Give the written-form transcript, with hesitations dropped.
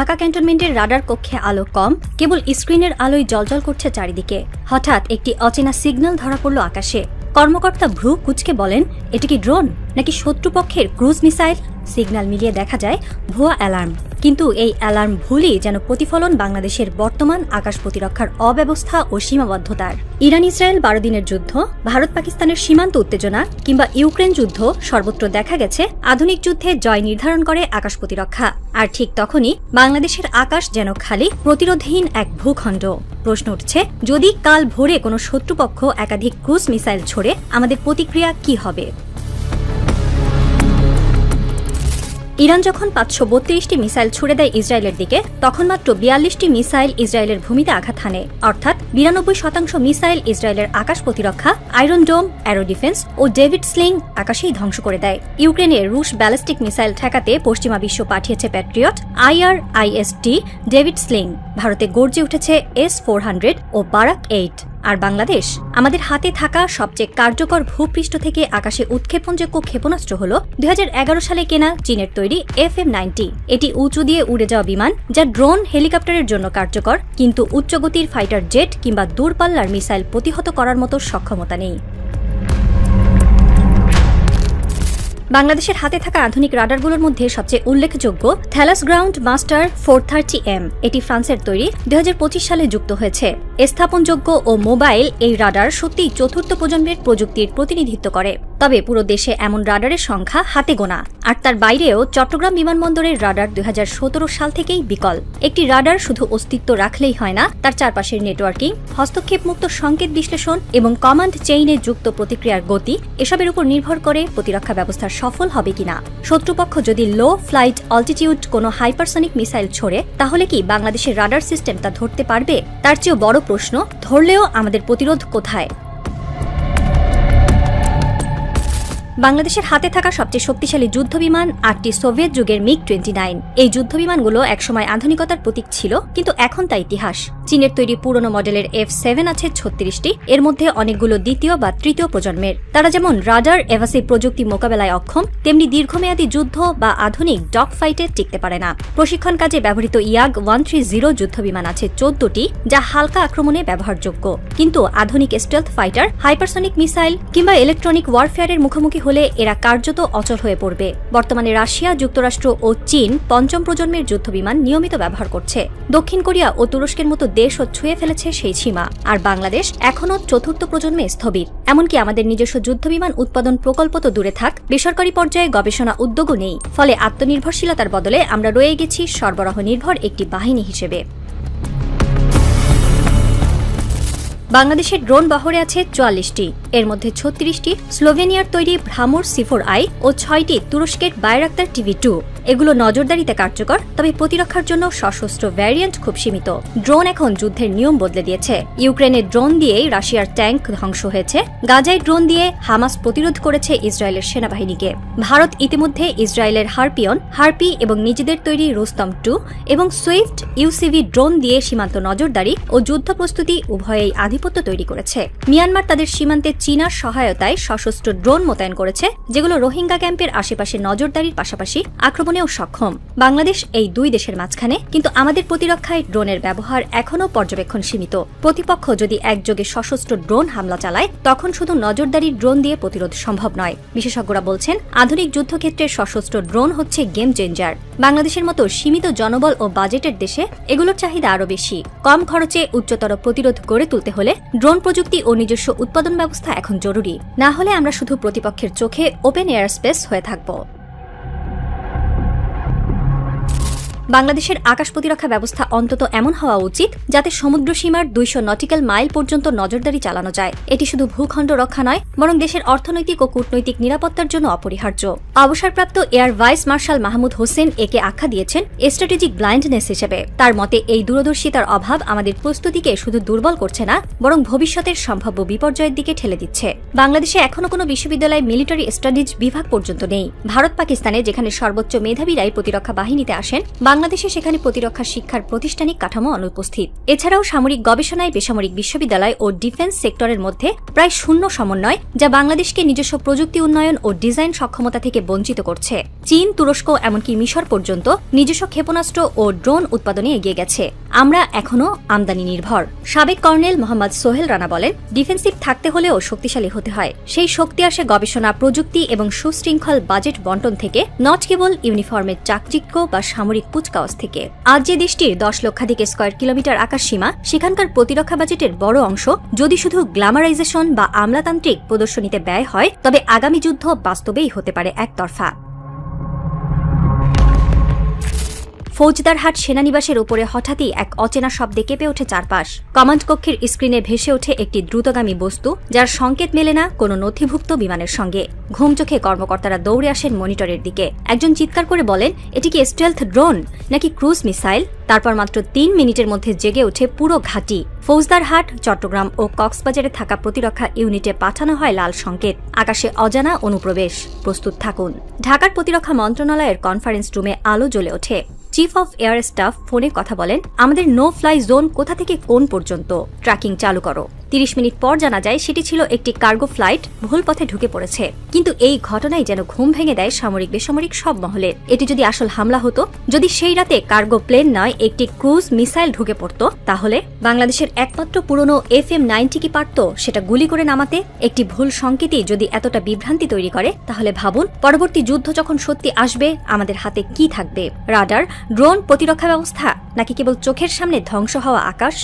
ঢাকা ক্যান্টনমেন্টের রাডার কক্ষে আলো কম, কেবল স্ক্রিনের আলোয় জ্বলজ্বল করছে চারিদিকে। হঠাৎ একটি অচেনা সিগন্যাল ধরা পড়ল আকাশে। কর্মকর্তা ভ্রু কুঁচকে বলেন, এটি কি ড্রোন নাকি শত্রুপক্ষের ক্রুজ মিসাইল? সিগন্যাল মিলিয়ে দেখা যায় ভুয়া অ্যালার্ম। কিন্তু এই অ্যালার্ম ভুলই যেন প্রতিফলন বাংলাদেশের বর্তমান আকাশ প্রতিরক্ষার অব্যবস্থা ও সীমাবদ্ধতার। ইরান ইসরায়েল 12 দিনের যুদ্ধ, ভারত পাকিস্তানের সীমান্ত উত্তেজনা কিংবা ইউক্রেন যুদ্ধ, সর্বত্র দেখা গেছে আধুনিক যুদ্ধে জয় নির্ধারণ করে আকাশ প্রতিরক্ষা। আর ঠিক তখনই বাংলাদেশের আকাশ যেন খালি প্রতিরোধহীন এক ভূখণ্ড। প্রশ্ন উঠছে, যদি কাল ভোরে কোনো শত্রুপক্ষ একাধিক ক্রুজ মিসাইল ছোড়ে, আমাদের প্রতিক্রিয়া কি হবে? ইরান যখন 532টি মিসাইল ছুড়ে দেয় ইসরায়েলের দিকে, তখন মাত্র 42টি মিসাইল ইসরায়েলের ভূমিতে আঘাত হানে। অর্থাৎ 92% মিসাইল ইসরায়েলের আকাশ প্রতিরক্ষা, আয়রন ডোম, অ্যারো ডিফেন্স ও ডেভিড স্লিং আকাশেই ধ্বংস করে দেয়। ইউক্রেনে রুশ ব্যালিস্টিক মিসাইল ঠেকাতে পশ্চিমা বিশ্ব পাঠিয়েছে প্যাট্রিয়ট, IRIS-T, ডেভিড স্লিং। ভারতে গর্জে উঠেছে S-400 ও বারাক 8। আর বাংলাদেশ, আমাদের হাতে থাকা সবচেয়ে কার্যকর ভূপৃষ্ঠ থেকে আকাশে উৎক্ষেপণযোগ্য ক্ষেপণাস্ত্র হল 2011 সালে কেনা চীনের তৈরি FM-90। এটি উঁচু দিয়ে উড়ে যাওয়া বিমান, যা ড্রোন, হেলিকপ্টারের জন্য কার্যকর, কিন্তু উচ্চগতির ফাইটার জেট কিংবা দূরপাল্লার মিসাইল প্রতিহত করার মতো সক্ষমতা নেই। বাংলাদেশের হাতে থাকা আধুনিক রাডারগুলোর মধ্যে সবচেয়ে উল্লেখযোগ্য থ্যালাস গ্রাউন্ড মাস্টার 430M। এটি ফ্রান্সের তৈরি, 2025 সালে যুক্ত হয়েছে। স্থাপনযোগ্য ও মোবাইল এই রাডার সত্যিই চতুর্থ প্রজন্মের প্রযুক্তির প্রতিনিধিত্ব করে। তবে পুরো দেশে এমন রাডারের সংখ্যা হাতে গোনা। আর তার বাইরেও চট্টগ্রাম বিমানবন্দরের রাডার 2017 সাল থেকেই বিকল। একটি রাডার শুধু অস্তিত্ব রাখলেই হয় না, তার চারপাশের নেটওয়ার্কিং, হস্তক্ষেপমুক্ত সংকেত বিশ্লেষণ এবং কমান্ড চেইনে যুক্ত প্রতিক্রিয়ার গতি, এসবের উপর নির্ভর করে প্রতিরক্ষা ব্যবস্থার সফল হবে কিনা। শত্রুপক্ষ যদি লো ফ্লাইট অল্টিটিউড কোনো হাইপারসনিক মিসাইল ছোড়ে, তাহলে কি বাংলাদেশের রাডার সিস্টেম তা ধরতে পারবে? তার চেয়েও বড় প্রশ্ন, ধরলেও আমাদের প্রতিরোধ কোথায়? বাংলাদেশের হাতে থাকা সবচেয়ে শক্তিশালী যুদ্ধবিমান 8টি সোভিয়েত যুগের MiG-29। এই যুদ্ধবিমানগুলো একসময় আধুনিকতার প্রতীক ছিল, কিন্তু এখন তা ইতিহাস। চীনের তৈরি পুরনো মডেলের F-7 আছে 36টি, এর মধ্যে অনেকগুলো দ্বিতীয় বা তৃতীয় প্রজন্মের। তারা যেমন রাডার এভাসিভ প্রযুক্তি মোকাবেলায় অক্ষম, তেমনি দীর্ঘমেয়াদী যুদ্ধ বা আধুনিক ডগ ফাইটে টিকতে পারে না। প্রশিক্ষণ কাজে ব্যবহৃত ইয়াগ-130 যুদ্ধবিমান আছে 14টি, যা হালকা আক্রমণে ব্যবহারযোগ্য। কিন্তু আধুনিক স্টেলথ ফাইটার, হাইপারসনিক মিসাইল কিংবা ইলেকট্রনিক ওয়ারফেয়ারের মুখোমুখি হলে এরা কার্যত অচল হয়ে পড়বে। বর্তমানে রাশিয়া, যুক্তরাষ্ট্র ও চীন পঞ্চম প্রজন্মের যুদ্ধবিমান নিয়মিত ব্যবহার করছে। দক্ষিণ কোরিয়া ও তুরস্কের মতো দেশও ছুঁয়ে ফেলেছে সেই সীমা। আর বাংলাদেশ এখনও চতুর্থ প্রজন্মে স্থবির। এমনকি আমাদের নিজস্ব যুদ্ধবিমান উৎপাদন প্রকল্প তো দূরে থাক, বেসরকারি পর্যায়ে গবেষণা উদ্যোগও নেই। ফলে আত্মনির্ভরশীলতার বদলে আমরা রয়ে গেছি সরবরাহ নির্ভর একটি বাহিনী হিসেবে। বাংলাদেশের ড্রোন বহরে আছে 44টি, এর মধ্যে 36টি স্লোভেনিয়ার তৈরি ভ্রামর C4I ও 6টি তুরস্কের বায়রাক্তার TV-2। এগুলো নজরদারিতে কার্যকর, তবে প্রতিরক্ষার জন্য সশস্ত্র ভ্যারিয়েন্ট খুব সীমিত। ড্রোন এখন যুদ্ধের নিয়ম বদলে দিয়েছে। ইউক্রেনের ড্রোন দিয়েই রাশিয়ার ট্যাঙ্ক ধ্বংস হয়েছে, গাজায় ড্রোন দিয়ে হামাস প্রতিরোধ করেছে ইসরায়েলের সেনাবাহিনীকে। ভারত ইতিমধ্যে ইসরায়েলের হার্পি এবং নিজেদের তৈরি রুস্তম 2 এবং সুইফট UCV ড্রোন দিয়ে সীমান্ত নজরদারি ও যুদ্ধ প্রস্তুতি উভয়েই আধিপত্য তৈরি করেছে। মিয়ানমার তাদের সীমান্তে চীনার সহায়তায় সশস্ত্র ড্রোন মোতায়েন করেছে, যেগুলো রোহিঙ্গা ক্যাম্পের আশেপাশে নজরদারির পাশাপাশি আক্রমণেও সক্ষম। বাংলাদেশ এই দুই দেশের মাঝখানে, কিন্তু আমাদের প্রতিরক্ষায় ড্রোনের ব্যবহার এখনও পর্যবেক্ষণ সীমিত। প্রতিপক্ষ যদি একযোগে সশস্ত্র ড্রোন হামলা চালায়, তখন শুধু নজরদারির ড্রোন দিয়ে প্রতিরোধ সম্ভব নয়। বিশেষজ্ঞরা বলছেন, আধুনিক যুদ্ধক্ষেত্রে সশস্ত্র ড্রোন হচ্ছে গেম চেঞ্জার। বাংলাদেশের মতো সীমিত জনবল ও বাজেটের দেশে এগুলোর চাহিদা আরও বেশি। কম খরচে উচ্চতর প্রতিরোধ গড়ে তুলতে হলে ড্রোন প্রযুক্তি ও নিজস্ব উৎপাদন ব্যবস্থা এখন জরুরি। না হলে আমরা শুধু প্রতিপক্ষের চোখে ওপেন এয়ার স্পেস হয়ে থাকব। বাংলাদেশের আকাশ প্রতিরক্ষা ব্যবস্থা অন্তত এমন হওয়া উচিত যাতে সমুদ্র সীমার 200 নটিক্যাল মাইল পর্যন্ত নজরদারি চালানো যায়। এটি শুধু ভূখণ্ড রক্ষা নয়, বরং দেশের অর্থনৈতিক ও কূটনৈতিক নিরাপত্তার জন্য অপরিহার্য। অবসরপ্রাপ্ত air vice marshal Mahmud Hossain একে আখ্যা দিয়েছেন স্ট্র্যাটেজিক ব্লাইন্ডনেস হিসেবে। তার মতে, এই দূরদর্শিতার অভাব আমাদের প্রস্তুতিকে শুধু দুর্বল করছে না, বরং ভবিষ্যতের সম্ভাব্য বিপর্যয়ের দিকে ঠেলে দিচ্ছে। বাংলাদেশে এখনো কোনো বিশ্ববিদ্যালয়ে মিলিটারি স্টাডিজ বিভাগ পর্যন্ত নেই। ভারত পাকিস্তানে যেখানে সর্বোচ্চ মেধাবীরাই প্রতিরক্ষা বাহিনীতে আসেন, বাংলাদেশে সেখানে প্রতিরক্ষা শিক্ষার প্রাতিষ্ঠানিক কাঠামো অনুপস্থিত। এছাড়াও সামরিক গবেষণায় বেসামরিক বিশ্ববিদ্যালয় ও ডিফেন্স সেক্টরের মধ্যে প্রায় শূন্য সমন্বয়, যা বাংলাদেশকে নিজস্ব প্রযুক্তি উন্নয়ন ও ডিজাইন সক্ষমতা থেকে বঞ্চিত করছে। চীন, তুরস্ক এমনকি মিশর পর্যন্ত নিজস্ব ক্ষেপণাস্ত্র ও ড্রোন উৎপাদনে এগিয়ে গেছে। আমরা এখনও আমদানি নির্ভর। সাবেক কর্নেল মোহাম্মদ সোহেল রানা বলেন, ডিফেন্সিভ থাকতে হলেও শক্তিশালী হতে হয়। সেই শক্তি আসে গবেষণা, প্রযুক্তি এবং সুশৃঙ্খল বাজেট বন্টন থেকে, নট কেবল ইউনিফর্মের চাকচিক্য বা সামরিক কুচকাওয়াজ থেকে। আজ যে দেশটির 10 লক্ষাধিক স্কয়ার কিলোমিটার আকাশ সীমা, সেখানকার প্রতিরক্ষা বাজেটের বড় অংশ যদি শুধু গ্ল্যামারাইজেশন বা আমলাতান্ত্রিক প্রদর্শনীতে ব্যয় হয়, তবে আগামী যুদ্ধ বাস্তবেই হতে পারে একতরফা। ফৌজদারহাট সেনানিবাসের উপরে হঠাৎই এক অচেনা শব্দে কেঁপে ওঠে চারপাশ। কমান্ড কক্ষের স্ক্রিনে ভেসে ওঠে একটি দ্রুতগামী বস্তু, যার সংকেত মেলে না কোনো নথিভুক্ত বিমানের সঙ্গে। ঘুম চোখে কর্মকর্তারা দৌড়ে আসেন মনিটরের দিকে। একজন চিৎকার করে বলেন, এটি কি স্টেলথ ড্রোন নাকি ক্রুজ মিসাইল? তারপর মাত্র 3 মিনিটের মধ্যে জেগে ওঠে পুরো ঘাঁটি। ফৌজদারহাট, চট্টগ্রাম ও কক্সবাজারে থাকা প্রতিরক্ষা ইউনিটে পাঠানো হয় লাল সংকেত, আকাশে অজানা অনুপ্রবেশ, প্রস্তুত থাকুন। ঢাকার প্রতিরক্ষা মন্ত্রণালয়ের কনফারেন্স রুমে আলো জ্বলে ওঠে। চিফ অফ এয়ার স্টাফ ফোনে কথা বলেন, আমাদের নো ফ্লাই জোন কোথা থেকে কোন পর্যন্ত, ট্র্যাকিং চালু করো। 30 মিনিট পর জানা যায় সেটি ছিল একটি কার্গো ফ্লাইট, ভুল পথে ঢুকে পড়েছে। কিন্তু এই ঘটনাই যেন ঘুম ভেঙে দেয় সামরিক বেসামরিক সব মহলের। এটি যদি আসল হামলা হতো, যদি সেই রাতে কার্গো প্লেন নয় একটি ক্রুজ মিসাইল ঢুকে পড়ত, তাহলে বাংলাদেশের একমাত্র পুরনো FM-90 কি পারত সেটা গুলি করে নামাতে? একটি ভুল সংকেতই যদি এতটা বিভ্রান্তি তৈরি করে, তাহলে ভাবুন পরবর্তী যুদ্ধ যখন সত্যি আসবে, আমাদের হাতে কি থাকবে? রাডার, ড্রোন, প্রতিরক্ষা ব্যবস্থা, নাকি কেবল চোখের সামনে ধ্বংস হওয়া আকাশ?